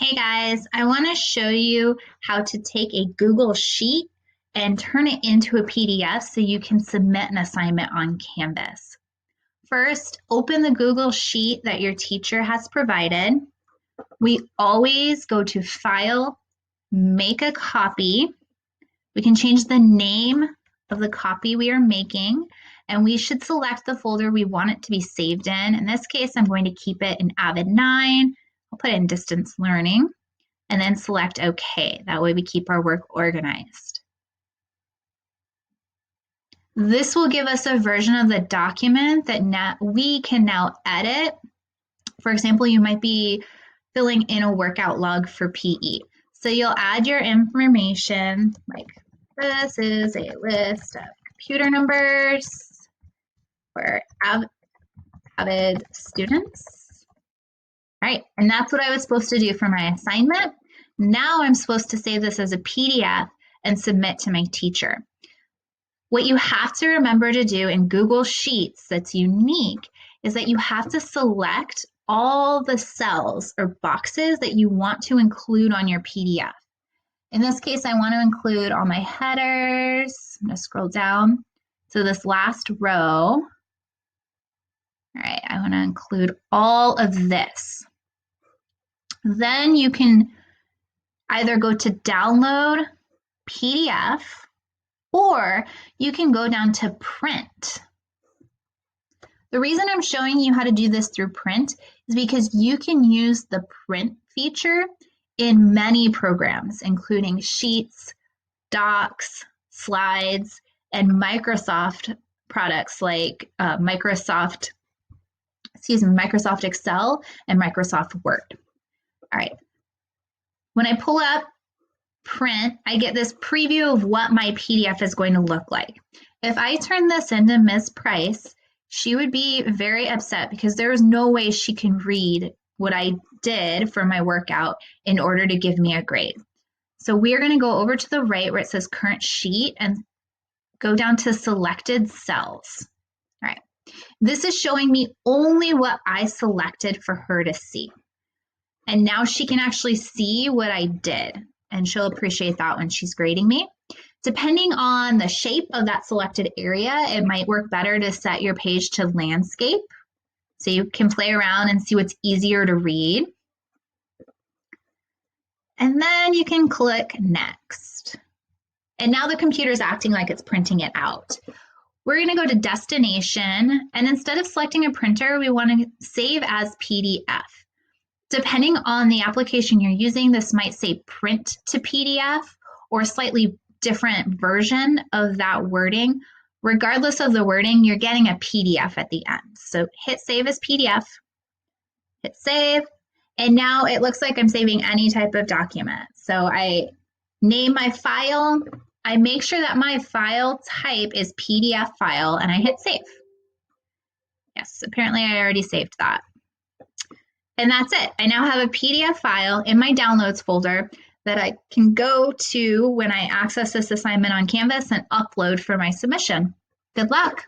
Hey guys, I want to show you how to take a Google Sheet and turn it into a PDF so you can submit an assignment on Canvas. First, open the Google Sheet that your teacher has provided. We always go to File, Make a Copy. We can change the name of the copy we are making, and we should select the folder we want it to be saved in. In this case, I'm going to keep it in Avid 9. I'll put it in Distance Learning. And then select OK. That way we keep our work organized. This will give us a version of the document that we can now edit. For example, you might be filling in a workout log for PE. So you'll add your information, like this is a list of computer numbers for Avid students. All right, and that's what I was supposed to do for my assignment. Now I'm supposed to save this as a PDF and submit to my teacher. What you have to remember to do in Google Sheets that's unique is that you have to select all the cells or boxes that you want to include on your PDF. In this case, I want to include all my headers. I'm going to scroll down to this last row. All right, I want to include all of this. Then you can either go to download PDF or you can go down to print. The reason I'm showing you how to do this through print is because you can use the print feature in many programs, including Sheets, Docs, Slides, and Microsoft products like Microsoft Excel and Microsoft Word. All right. When I pull up print, I get this preview of what my PDF is going to look like. If I turn this into Ms. Price, she would be very upset because there is no way she can read what I did for my workout in order to give me a grade. So we're going to go over to the right where it says current sheet and go down to selected cells. All right. This is showing me only what I selected for her to see. And now she can actually see what I did, and she'll appreciate that when she's grading me. Depending on the shape of that selected area, it might work better to set your page to landscape so you can play around and see what's easier to read. And then you can click next. And now the computer's acting like it's printing it out. We're going to go to destination, and instead of selecting a printer, we want to save as PDF. Depending on the application you're using, this might say print to PDF or a slightly different version of that wording. Regardless of the wording, you're getting a PDF at the end. So hit save as PDF, hit save, and now it looks like I'm saving any type of document. So I name my file, I make sure that my file type is PDF file, and I hit save. Yes, apparently I already saved that. And that's it. I now have a PDF file in my downloads folder that I can go to when I access this assignment on Canvas and upload for my submission. Good luck.